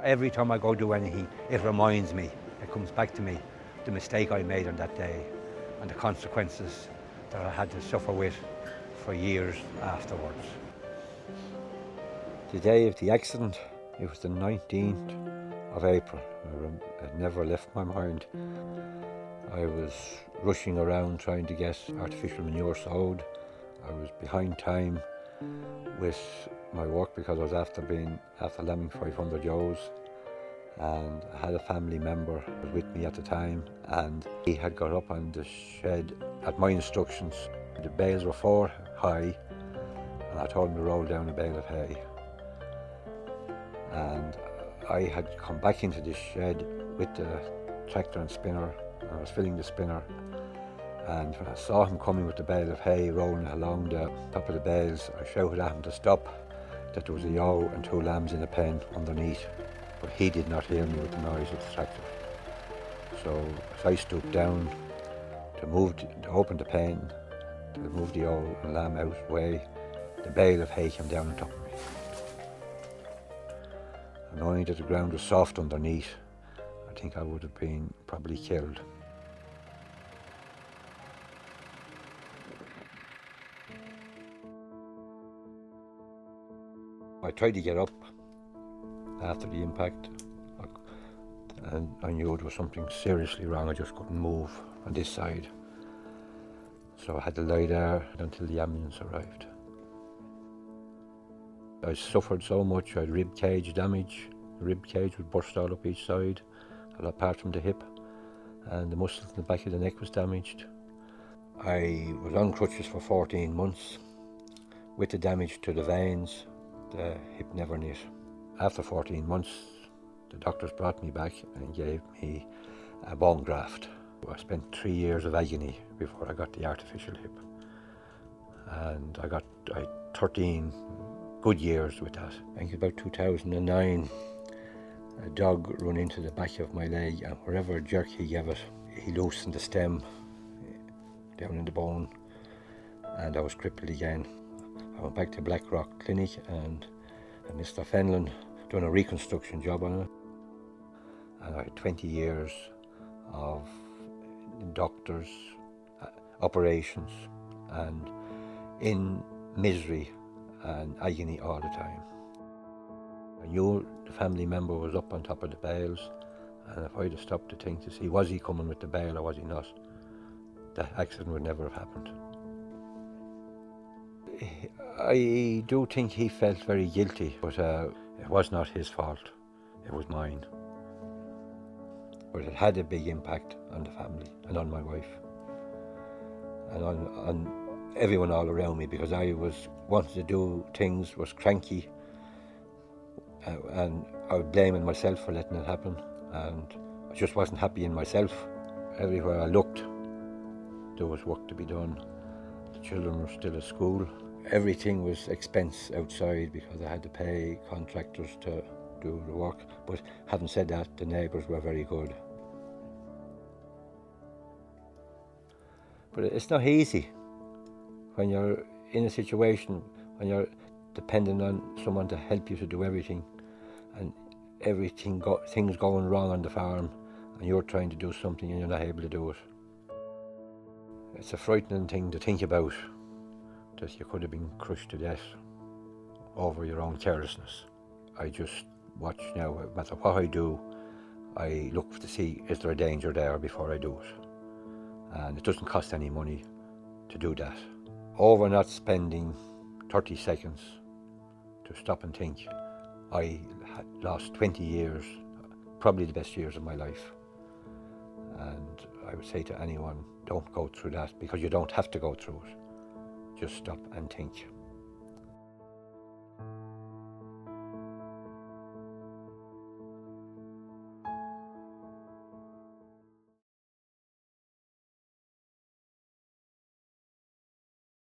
Every time I go do anything, it reminds me, it comes back to me, the mistake I made on that day and the consequences that I had to suffer with for years afterwards. The day of the accident, it was the 19th of April. It never left my mind. I was rushing around trying to get artificial manure sowed. I was behind time with my work because I was after lambing 500 ewes, and I had a family member who was with me at the time, and he had got up on the shed at my instructions. The bales were 4 high, and I told him to roll down a bale of hay. And I had come back into the shed with the tractor and spinner, and I was filling the spinner, and when I saw him coming with the bale of hay rolling along the top of the bales, I shouted at him to stop, that there was a ewe and 2 lambs in a pen underneath, but he did not hear me with the noise of the tractor. So as I stooped down to open the pen, to move the ewe and lamb out of the way, the bale of hay came down on top of me. And knowing that the ground was soft underneath, I think I would have been probably killed. I tried to get up after the impact, and I knew there was something seriously wrong. I just couldn't move on this side. So I had to lie there until the ambulance arrived. I suffered so much. I had rib cage damage. The rib cage was burst all up each side, apart from the hip, and the muscles in the back of the neck was damaged. I was on crutches for 14 months. With the damage to the veins, the hip never knit. After 14 months, the doctors brought me back and gave me a bone graft. I spent 3 years of agony before I got the artificial hip. And I got 13 good years with that. I think about 2009, a dog ran into the back of my leg, and wherever jerk he gave it, he loosened the stem down in the bone, and I was crippled again. I went back to Blackrock Clinic, and Mr. Fenlon done a reconstruction job on it. And I had 20 years of doctors, operations, and in misery and agony all the time. I knew the family member was up on top of the bales, and if I'd have stopped to think to see was he coming with the bale or was he not, that accident would never have happened. I do think he felt very guilty, but it was not his fault, it was mine. But it had a big impact on the family and on my wife and on everyone all around me, because I was wanting to do things, was cranky, and I was blaming myself for letting it happen, and I just wasn't happy in myself. Everywhere I looked, there was work to be done. The children were still at school. Everything was expense outside because I had to pay contractors to do the work. But having said that, the neighbours were very good. But it's not easy when you're in a situation when you're dependent on someone to help you to do everything, and things going wrong on the farm, and you're trying to do something and you're not able to do it. It's a frightening thing to think about, that you could have been crushed to death over your own carelessness. I just watch now, no matter what I do, I look to see is there a danger there before I do it. And it doesn't cost any money to do that. Over not spending 30 seconds to stop and think, I had lost 20 years, probably the best years of my life. And I would say to anyone, don't go through that, because you don't have to go through it. Just stop and think.